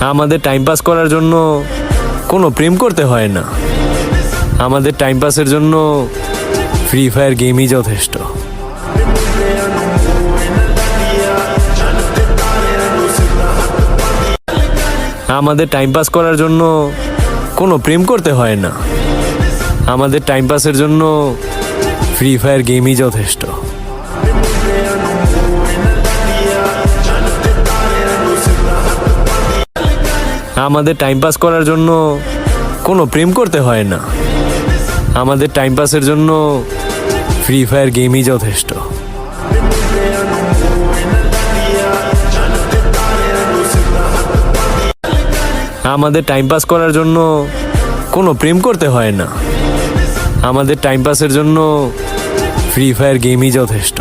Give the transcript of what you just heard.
আমাদের time pass করার জন্য কোনো প্রেম করতে হয় না। আমাদের টাইম পাসের জন্য ফ্রি ফায়ার গেমই যথেষ্ট। আমাদের টাইম পাস করার জন্য কোনো প্রেম করতে হয় না। আমাদের টাইম পাসের জন্য ফ্রি ফায়ার গেমই যথেষ্ট। আমাদের টাইম পাস করার জন্য কোনো প্রেম করতে হয় না। আমাদের টাইম পাসের জন্য ফ্রি ফায়ার গেমই যথেষ্ট। আমাদের টাইম পাস করার জন্য কোনো প্রেম করতে হয় না। আমাদের টাইম পাসের জন্য ফ্রি ফায়ার গেমই যথেষ্ট।